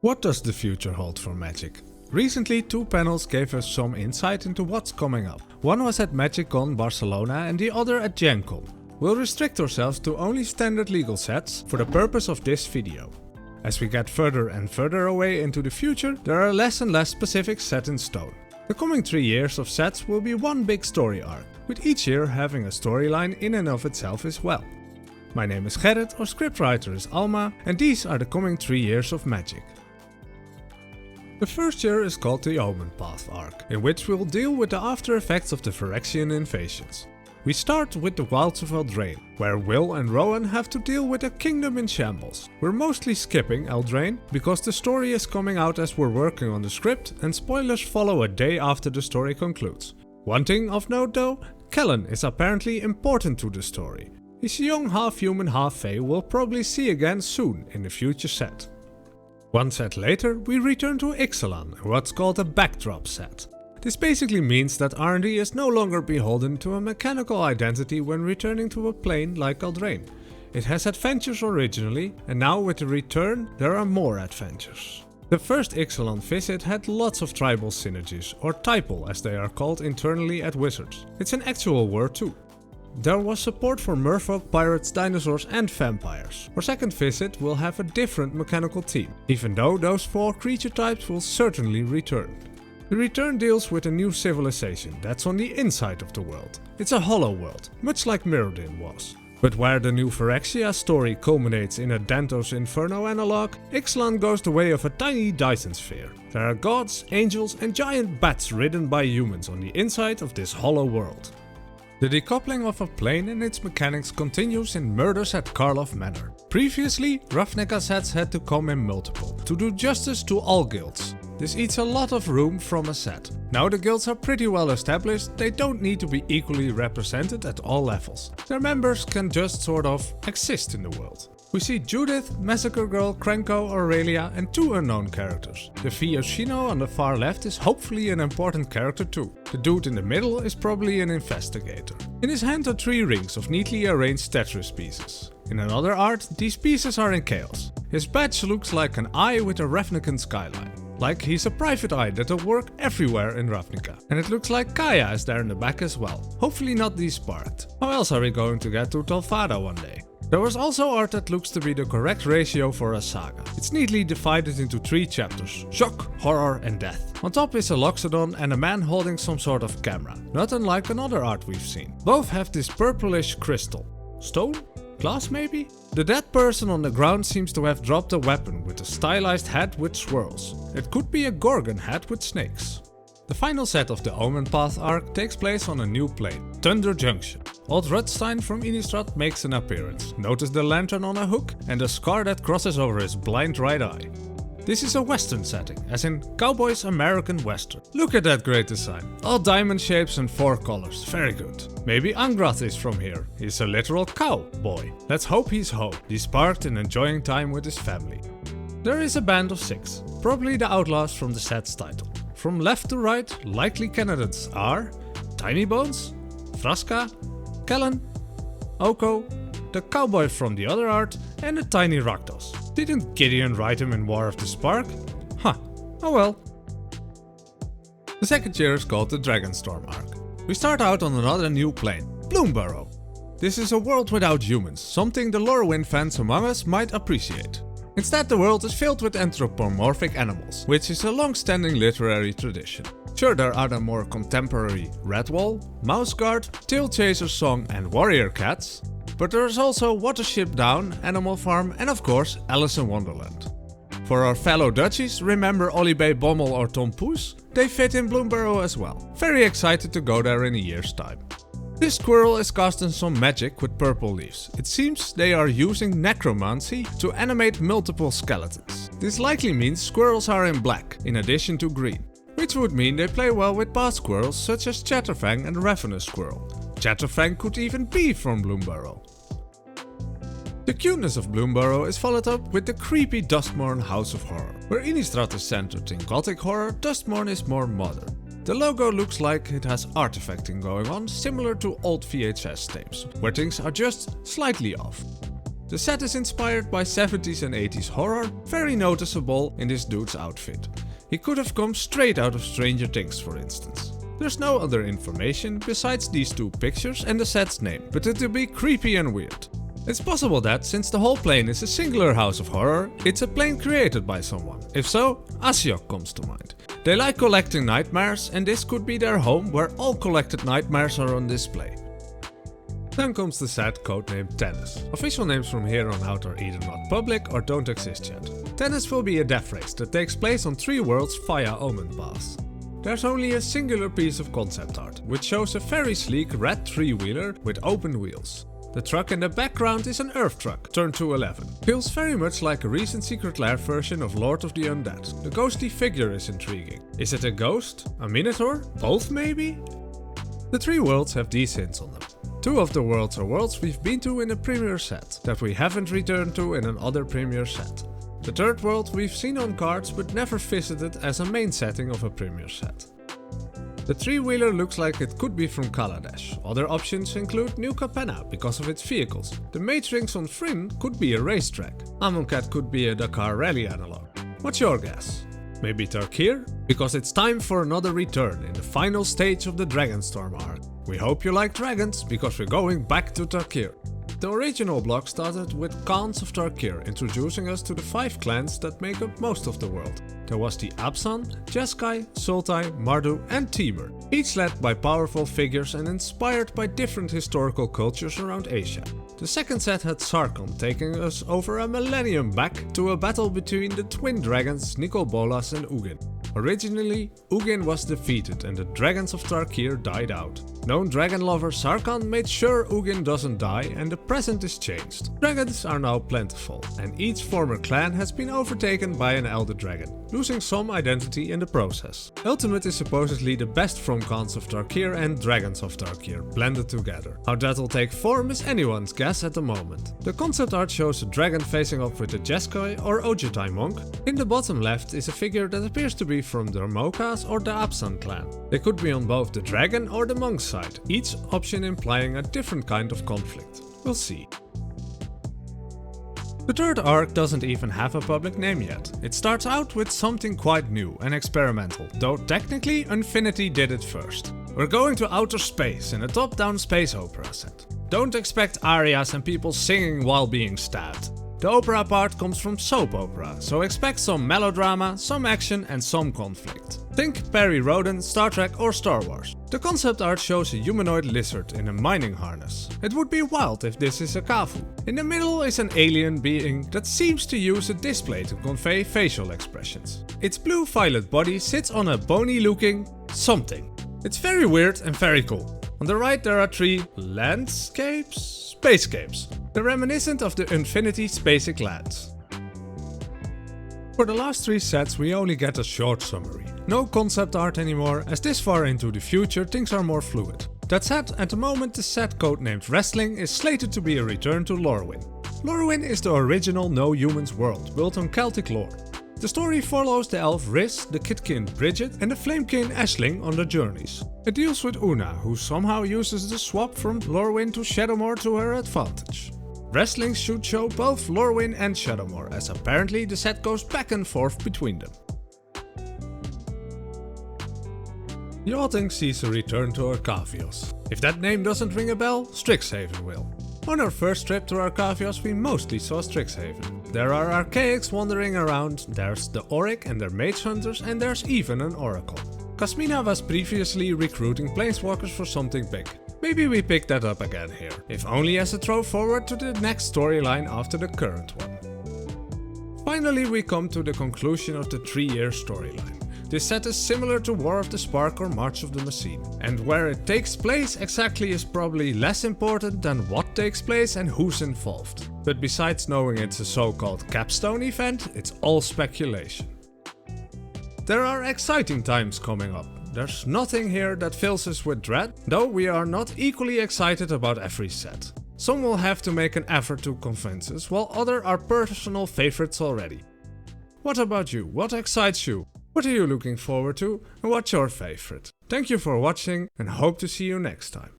What does the future hold for Magic? Recently, two panels gave us some insight into what's coming up. One was at MagicCon Barcelona and the other at GenCon. We'll restrict ourselves to only standard legal sets for the purpose of this video. As we get further and further away into the future, there are less and less specifics set in stone. The coming 3 years of sets will be one big story arc, with each year having a storyline in and of itself as well. My name is Gerrit, our scriptwriter is Alma, and these are the coming 3 years of Magic. The first year is called the Omenpath arc, in which we'll deal with the after effects of the Phyrexian invasions. We start with the wilds of Eldraine, where Will and Rowan have to deal with a kingdom in shambles. We're mostly skipping Eldraine, because the story is coming out as we're working on the script and spoilers follow a day after the story concludes. One thing of note though, Kellen is apparently important to the story. He's a young half-human half-fae we'll probably see again soon in the future set. One set later, we return to Ixalan in what's called a backdrop set. This basically means that R&D is no longer beholden to a mechanical identity when returning to a plane like Eldraine. It has adventures originally, and now with the return there are more adventures. The first Ixalan visit had lots of tribal synergies, or typal as they are called internally at Wizards. It's an actual word too. There was support for merfolk, pirates, dinosaurs and vampires. Our second visit will have a different mechanical theme, even though those 4 creature types will certainly return. The return deals with a new civilization that's on the inside of the world. It's a hollow world, much like Mirrodin was. But where the new Phyrexia story culminates in a Dantos Inferno analog, Ixalan goes the way of a tiny Dyson sphere. There are gods, angels and giant bats ridden by humans on the inside of this hollow world. The decoupling of a plane and its mechanics continues in Murders at Karlov Manor. Previously, Ravnica sets had to come in multiple, to do justice to all guilds. This eats a lot of room from a set. Now the guilds are pretty well established, they don't need to be equally represented at all levels. Their members can just sort of exist in the world. We see Judith, Massacre Girl, Krenko, Aurelia and 2 unknown characters. The Fiyoshino on the far left is hopefully an important character too. The dude in the middle is probably an investigator. In his hand are 3 rings of neatly arranged Tetris pieces. In another art, these pieces are in chaos. His badge looks like an eye with a Ravnican skyline. Like he's a private eye that'll work everywhere in Ravnica. And it looks like Kaya is there in the back as well. Hopefully not desparked. How else are we going to get to Telfada one day? There was also art that looks to be the correct ratio for a saga. It's neatly divided into 3 chapters: shock, horror and death. On top is a Loxodon and a man holding some sort of camera, not unlike another art we've seen. Both have this purplish crystal. Stone? Glass maybe? The dead person on the ground seems to have dropped a weapon with a stylized head with swirls. It could be a Gorgon head with snakes. The final set of the Omenpath arc takes place on a new plane, Thunder Junction. Old Rudstein from Innistrad makes an appearance. Notice the lantern on a hook and a scar that crosses over his blind right eye. This is a western setting, as in Cowboys American Western. Look at that great design. All diamond shapes and 4 colors, very good. Maybe Angrath is from here. He's a literal cowboy. Let's hope he's home, desparked and enjoying time with his family. There is a band of 6, probably the Outlaws from the set's title. From left to right, likely candidates are Tiny Bones, Vraska, Kellen, Oko, the cowboy from the other art and the tiny Rakdos. Didn't Gideon write him in War of the Spark? Huh, oh well. The second year is called the Dragonstorm arc. We start out on another new plane, Bloomburrow. This is a world without humans, something the Lorwyn fans among us might appreciate. Instead, the world is filled with anthropomorphic animals, which is a long-standing literary tradition. Sure, there are the more contemporary Redwall, Mouseguard, Tailchaser's Song and Warrior Cats, but there is also Watership Down, Animal Farm and of course Alice in Wonderland. For our fellow Dutchies, remember Olibe Bommel or Tom Poes? They fit in Bloomburrow as well. Very excited to go there in a year's time. This squirrel is casting some magic with purple leaves. It seems they are using necromancy to animate multiple skeletons. This likely means squirrels are in black, in addition to green. Which would mean they play well with past squirrels such as Chatterfang and Ravenous Squirrel. Chatterfang could even be from Bloomburrow. The cuteness of Bloomburrow is followed up with the creepy Duskmourn House of Horror. Where Innistrad is centered in gothic horror, Duskmourn is more modern. The logo looks like it has artifacting going on, similar to old VHS tapes, where things are just slightly off. The set is inspired by 70s and 80s horror, very noticeable in this dude's outfit. He could have come straight out of Stranger Things, for instance. There's no other information besides these two pictures and the set's name, but it'll be creepy and weird. It's possible that, since the whole plane is a singular house of horror, it's a plane created by someone. If so, Asiok comes to mind. They like collecting nightmares, and this could be their home where all collected nightmares are on display. Then comes the set codenamed Tennis. Official names from here on out are either not public or don't exist yet. Tennis will be a death race that takes place on 3 worlds via Omenpath. There's only a singular piece of concept art, which shows a very sleek red 3-wheeler with open wheels. The truck in the background is an Earth truck, turned to 11. Feels very much like a recent Secret Lair version of Lord of the Undead. The ghostly figure is intriguing. Is it a ghost? A minotaur? Both maybe? The 3 worlds have these hints on them. 2 of the worlds are worlds we've been to in a premier set, that we haven't returned to in another premier set. The 3rd world we've seen on cards but never visited as a main setting of a premier set. The 3-wheeler looks like it could be from Kaladesh. Other options include New Capenna because of its vehicles. The Mage Rings on Fryn could be a racetrack. Amonkhet could be a Dakar Rally analog. What's your guess? Maybe Tarkir? Because it's time for another return in the final stage of the Dragonstorm arc. We hope you like dragons, because we're going back to Tarkir. The original block started with Khans of Tarkir, introducing us to the 5 clans that make up most of the world. There was the Abzan, Jeskai, Sultai, Mardu and Timur, each led by powerful figures and inspired by different historical cultures around Asia. The second set had Sarkhan, taking us over a millennium back to a battle between the twin dragons Nikobolas and Ugin. Originally, Ugin was defeated and the dragons of Tarkir died out. Known dragon lover Sarkhan made sure Ugin doesn't die and the present is changed. Dragons are now plentiful, and each former clan has been overtaken by an elder dragon, losing some identity in the process. Ultimate is supposedly the best from Khans of Tarkir and Dragons of Tarkir blended together. How that'll take form is anyone's guess at the moment. The concept art shows a dragon facing off with a Jeskai or Ojutai monk. In the bottom left is a figure that appears to be from the Mokas or the Abzan clan. They could be on both the dragon or the monk side, each option implying a different kind of conflict. We'll see. The 3rd arc doesn't even have a public name yet. It starts out with something quite new and experimental, though technically Infinity did it first. We're going to outer space in a top-down space opera set. Don't expect arias and people singing while being stabbed. The opera part comes from soap opera, so expect some melodrama, some action and some conflict. Think Perry Rhodan, Star Trek or Star Wars. The concept art shows a humanoid lizard in a mining harness. It would be wild if this is a Kafu. In the middle is an alien being that seems to use a display to convey facial expressions. Its blue-violet body sits on a bony looking something. It's very weird and very cool. On the right there are 3 landscapes? Spacescapes. They're reminiscent of the Infinity Spacek lands. For the last 3 sets we only get a short summary. No concept art anymore, as this far into the future things are more fluid. That said, at the moment the set codenamed Wrestling is slated to be a return to Lorwyn. Lorwyn is the original No Humans world, built on Celtic lore. The story follows the elf Riz, the Kitkin Bridget and the Flamekin Aisling on their journeys. It deals with Una, who somehow uses the swap from Lorwyn to Shadowmoor to her advantage. Wrestling should show both Lorwyn and Shadowmoor, as apparently the set goes back and forth between them. Yachting sees a return to Arcavios. If that name doesn't ring a bell, Strixhaven will. On our first trip to Arcavios we mostly saw Strixhaven. There are archaics wandering around, there's the Auric and their mage hunters and there's even an oracle. Kasmina was previously recruiting planeswalkers for something big. Maybe we pick that up again here, if only as a throw forward to the next storyline after the current one. Finally we come to the conclusion of the 3-year storyline. This set is similar to War of the Spark or March of the Machine, and where it takes place exactly is probably less important than what takes place and who's involved. But besides knowing it's a so-called capstone event, it's all speculation. There are exciting times coming up. There's nothing here that fills us with dread, though we are not equally excited about every set. Some will have to make an effort to convince us, while others are personal favorites already. What about you? What excites you? What are you looking forward to and what's your favorite? Thank you for watching and hope to see you next time.